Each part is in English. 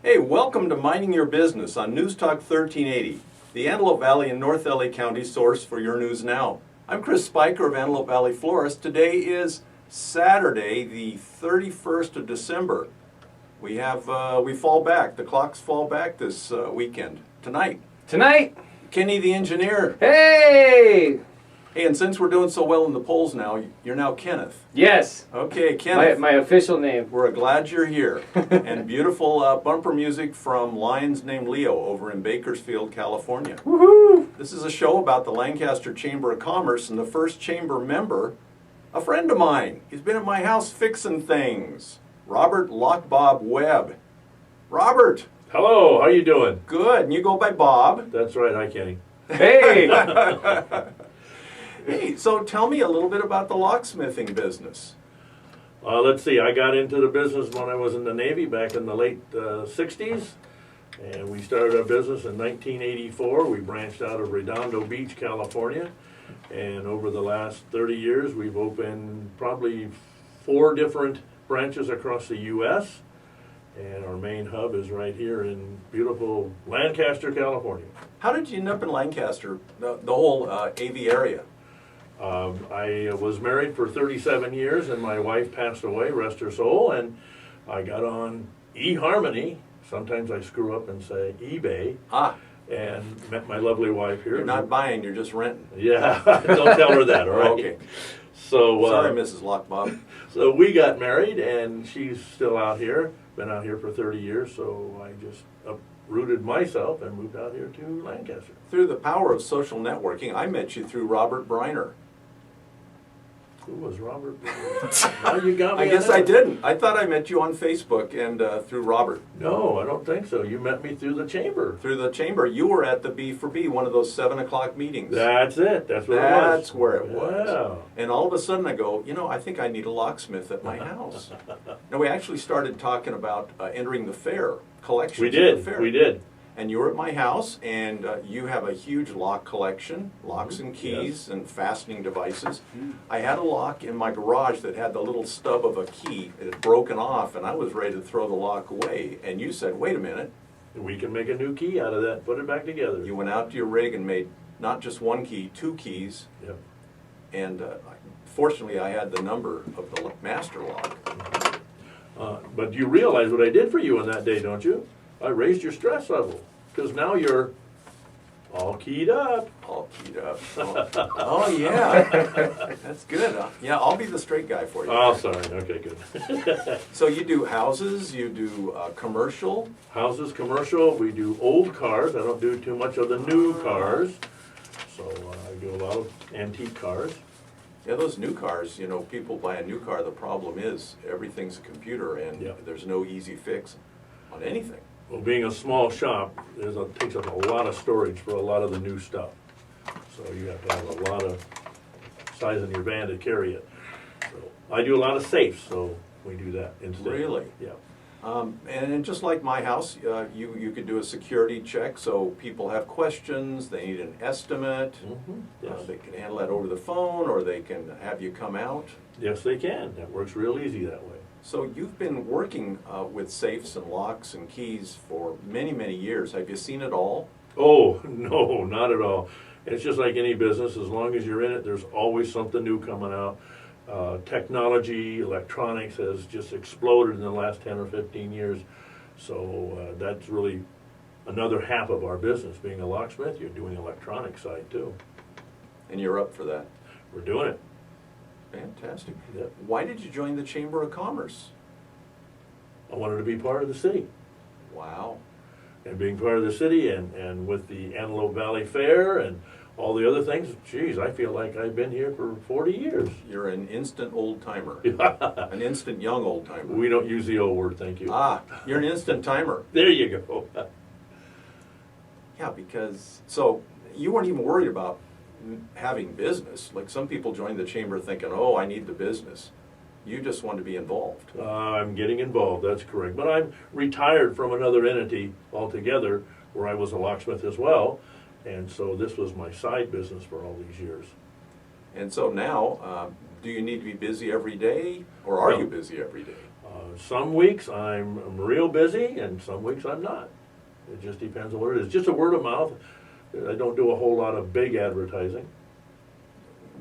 Hey, welcome to Minding Your Business on News Talk 1380, the Antelope Valley and North LA County source for your news now. I'm Chris Spiker of Antelope Valley Florist. Today is Saturday, the 31st of December. We fall back. The clocks fall back this weekend. Tonight, Kenny the engineer. Hey! Hey, and since we're doing so well in the polls now, you're now Kenneth. Yes. Okay, Kenneth. My official name. We're glad you're here. And beautiful bumper music from Lions Named Leo over in Bakersfield, California. Woohoo! This is a show about the Lancaster Chamber of Commerce, and the first chamber member, a friend of mine. He's been at my house fixing things. Robert Lockbob Webb. Robert. Hello, how you doing? Good, and you go by Bob. That's right, hi Kenny. Hey! Hey, so tell me a little bit about the locksmithing business. Let's see, I got into the business when I was in the Navy back in the late 60s. And we started our business in 1984. We branched out of Redondo Beach, California. And over the last 30 years, we've opened probably 4 different branches across the U.S. And our main hub is right here in beautiful Lancaster, California. How did you end up in Lancaster, the whole AV area? I was married for 37 years and my wife passed away, rest her soul, and I got on eHarmony. Sometimes I screw up and say eBay. And met my lovely wife here. You're not buying, you're just renting. Yeah, don't tell her that, all right? Okay. So, sorry, Mrs. Lockbob. So we got married and she's still out here, been out here for 30 years, so I just uprooted myself and moved out here to Lancaster. Through the power of social networking, I met you through Robert Briner. Who was Robert? Now you got me. I guess I didn't. I thought I met you on Facebook and through Robert. No, I don't think so. You met me through the chamber. Through the chamber. You were at the B4B, one of those 7 o'clock meetings. That's it. That's where it was. That's where it was. Wow. And all of a sudden I go, I think I need a locksmith at my house. Now we actually started talking about entering the fair, collections. We at the did. fair. We did. And you were at my house, and you have a huge lock collection, locks and keys and fastening devices. I had a lock in my garage that had the little stub of a key. It had broken off, and I was ready to throw the lock away. And you said, wait a minute. We can make a new key out of that, put it back together. You went out to your rig and made not just one key, 2 keys. Yep. And fortunately, I had the number of the master lock. But you realize what I did for you on that day, don't you? I raised your stress level, because now you're all keyed up. All keyed up. Oh yeah. That's good. Yeah, I'll be the straight guy for you. Oh, sorry. Okay, good. So you do houses, you do commercial? Houses, commercial. We do old cars. I don't do too much of the new cars. So I do a lot of antique cars. Yeah, those new cars, people buy a new car. The problem is everything's a computer and there's no easy fix on anything. Well, being a small shop, takes up a lot of storage for a lot of the new stuff. So you have to have a lot of size in your van to carry it. So I do a lot of safes, so we do that instead. Really? Yeah. And just like my house, you could do a security check, so people have questions, they need an estimate. Mm-hmm. Yes. They can handle that over the phone, or they can have you come out. Yes, they can. That works real easy that way. So you've been working with safes and locks and keys for many, many years. Have you seen it all? Oh, no, not at all. It's just like any business. As long as you're in it, there's always something new coming out. Technology, electronics has just exploded in the last 10 or 15 years. So that's really another half of our business. Being a locksmith, you're doing electronic side too. And you're up for that? We're doing it. Fantastic. Yep. Why did you join the Chamber of Commerce? I wanted to be part of the city. Wow. And being part of the city and with the Antelope Valley Fair and all the other things, geez, I feel like I've been here for 40 years. You're an instant old-timer. An instant young old-timer. We don't use the old word, thank you. You're an instant timer. There you go. Yeah, because, so you weren't even worried about having business. Like some people join the chamber thinking, oh, I need the business. You just want to be involved. I'm getting involved, that's correct. But I'm retired from another entity altogether where I was a locksmith as well. And so this was my side business for all these years. And so now, do you need to be busy every day, or are you busy every day? Some weeks I'm real busy and some weeks I'm not. It just depends on what it is. Just a word of mouth. I don't do a whole lot of big advertising.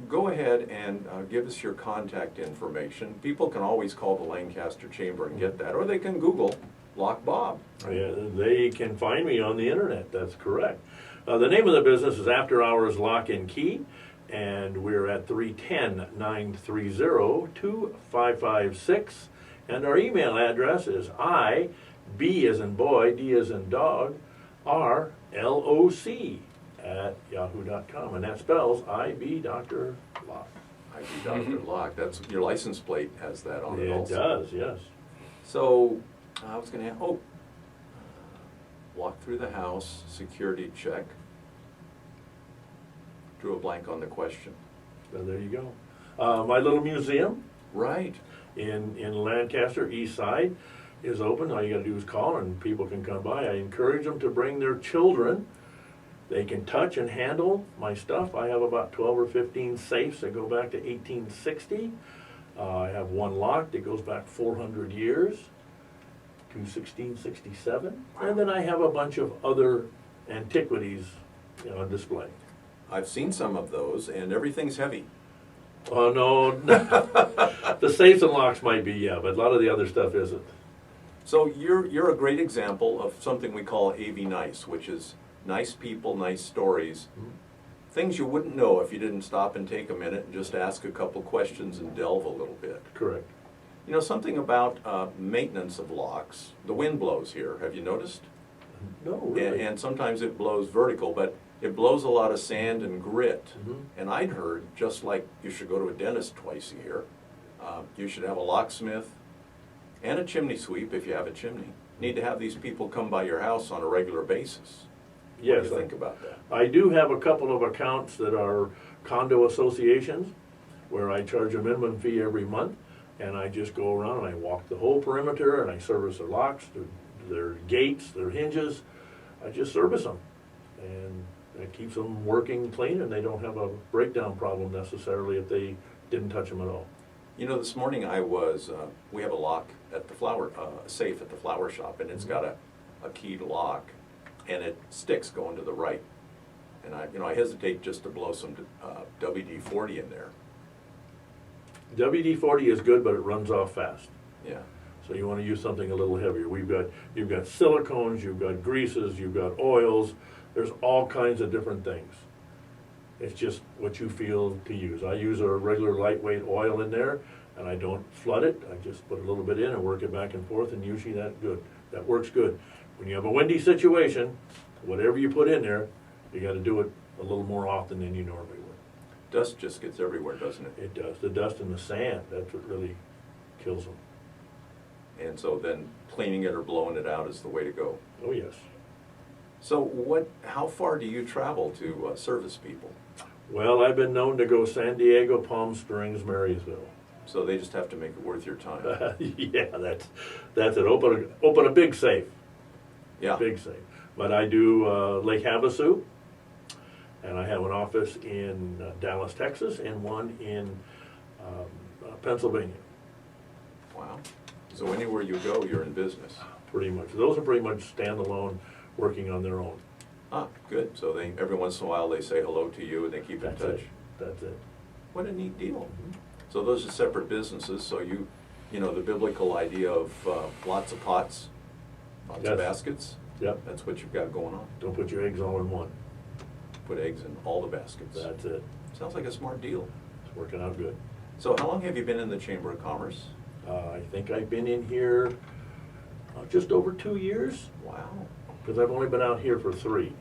Go ahead and give us your contact information. People can always call the Lancaster Chamber and get that, or they can Google Lock Bob. Yeah, they can find me on the internet, that's correct. The name of the business is After Hours Lock and Key, and we're at 310-930-2556, and our email address is B as in boy, D as in dog, RLOC @yahoo.com, and that spells IB Dr. Lock. IB Dr. Lock, that's, your license plate has that on it It also. does, yes. So, I was gonna, walk through the house, security check. Drew a blank on the question. So there you go. My little museum Right. in Lancaster, East Side, is open. All you gotta do is call and people can come by. I encourage them to bring their children. They can touch and handle my stuff. I have about 12 or 15 safes that go back to 1860. I have one lock that goes back 400 years to 1667. And then I have a bunch of other antiquities on display. I've seen some of those, and everything's heavy. Oh, no. The safes and locks might be, yeah, but a lot of the other stuff isn't. So you're a great example of something we call AV Nice, which is nice people, nice stories. Things you wouldn't know if you didn't stop and take a minute and just ask a couple questions and delve a little bit. Correct. You know, something about maintenance of locks. The wind blows here, have you noticed? No, really. And sometimes it blows vertical, but it blows a lot of sand and grit. Mhm. And I'd heard, just like you should go to a dentist twice a year, you should have a locksmith and a chimney sweep if you have a chimney. Need to have these people come by your house on a regular basis. Yes, What do you think about that? I do have a couple of accounts that are condo associations where I charge a minimum fee every month, and I just go around and I walk the whole perimeter and I service their locks, their gates, their hinges. I just service them, and that keeps them working clean, and they don't have a breakdown problem necessarily if they didn't touch them at all. You know, this morning we have a lock at the safe at the flower shop, and it's got a keyed lock, and it sticks going to the right. And I hesitate just to blow some WD-40 in there. WD-40 is good, but it runs off fast. Yeah. So you want to use something a little heavier. You've got silicones, you've got greases, you've got oils. There's all kinds of different things. It's just what you feel to use. I use a regular lightweight oil in there, and I don't flood it. I just put a little bit in and work it back and forth, and usually that works good. When you have a windy situation, whatever you put in there, you got to do it a little more often than you normally would. Dust just gets everywhere, doesn't it? It does. The dust and the sand, that's what really kills them. And so then cleaning it or blowing it out is the way to go. Oh, yes. So how far do you travel to service people? Well, I've been known to go San Diego, Palm Springs, Marysville. So they just have to make it worth your time. Yeah, that's it. Open a big safe. Yeah. Big safe. But I do Lake Havasu, and I have an office in Dallas, Texas, and one in Pennsylvania. Wow. So anywhere you go, you're in business. Pretty much. Those are pretty much standalone, working on their own. Ah, good. So every once in a while they say hello to you and they keep in That's touch. it. That's it. What a neat deal. So those are separate businesses. So the biblical idea of lots of pots, lots Yes. of baskets. Yep. That's what you've got going on. Don't put your eggs all in one. Put eggs in all the baskets. That's it. Sounds like a smart deal. It's working out good. So how long have you been in the Chamber of Commerce? I think I've been in here just over 2 years, Wow. because I've only been out here for 3.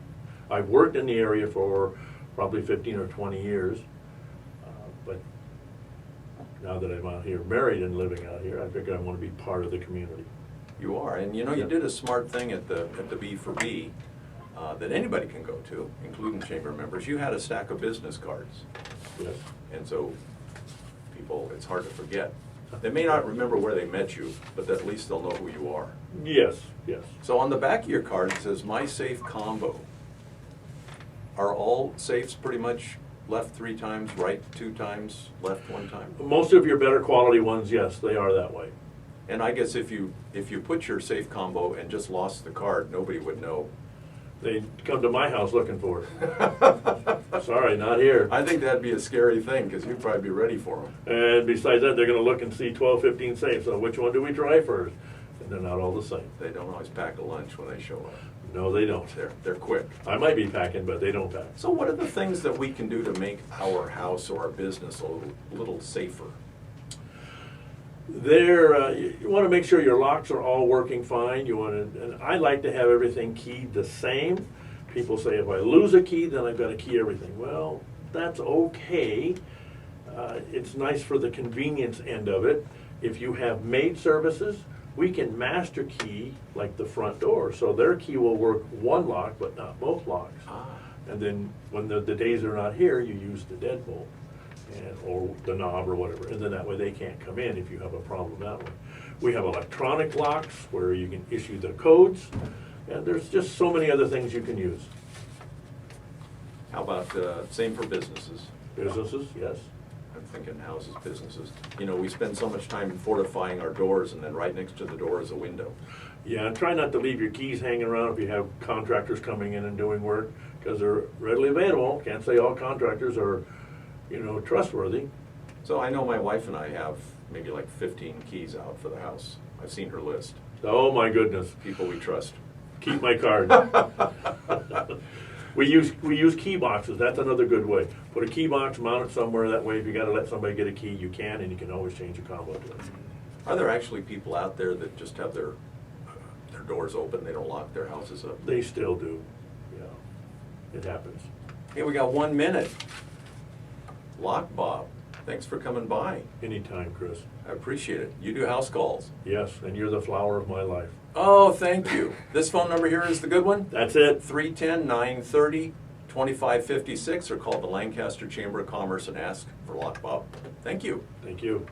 I've worked in the area for probably 15 or 20 years, but now that I'm out here, married and living out here, I figure I want to be part of the community. You are, and you Yeah. did a smart thing at the B4B that anybody can go to, including chamber members. You had a stack of business cards, Yes. and so people, it's hard to forget. They may not remember where they met you, but at least they'll know who you are. Yes, yes. So on the back of your card it says My Safe Combo. Are all safes pretty much left 3 times, right 2 times, left 1 time? Most of your better quality ones, yes, they are that way. And I guess if you put your safe combo and just lost the card, nobody would know. They come to my house looking for it. Sorry, not here. I think that'd be a scary thing, because you'd probably be ready for them. And besides that, they're gonna look and see 12, 15 safes, so which one do we try first? And they're not all the same. They don't always pack a lunch when they show up. No, they don't. They're quick. I might be packing, but they don't pack. So what are the things that we can do to make our house or our business a little safer? You want to make sure your locks are all working fine. And I like to have everything keyed the same. People say if I lose a key, then I've got to key everything. Well, that's okay. It's nice for the convenience end of it. If you have maid services, we can master key like the front door. So their key will work one lock, but not both locks. And then when the days are not here, you use the deadbolt. Or the knob or whatever, and then that way they can't come in if you have a problem that way. We have electronic locks where you can issue the codes, and there's just so many other things you can use. How about same for businesses? Businesses, yes. I'm thinking houses, businesses. You know, we spend so much time fortifying our doors, and then right next to the door is a window. Yeah, and try not to leave your keys hanging around if you have contractors coming in and doing work, because they're readily available. Can't say all contractors are, trustworthy. So I know my wife and I have maybe like 15 keys out for the house. I've seen her list. Oh my goodness. People we trust. Keep my card. We use key boxes. That's another good way. Put a key box, mount it somewhere. That way, if you got to let somebody get a key, you can, and you can always change your combo to it. Are there actually people out there that just have their doors open? They don't lock their houses up. They still do. Yeah, it happens. Hey, we got 1 minute. Lock Bob, thanks for coming by. Anytime, Chris. I appreciate it. You do house calls. Yes, and you're the flower of my life. Oh, thank you. This phone number here is the good one? That's it. 310-930-2556, or call the Lancaster Chamber of Commerce and ask for Lock Bob. Thank you. Thank you.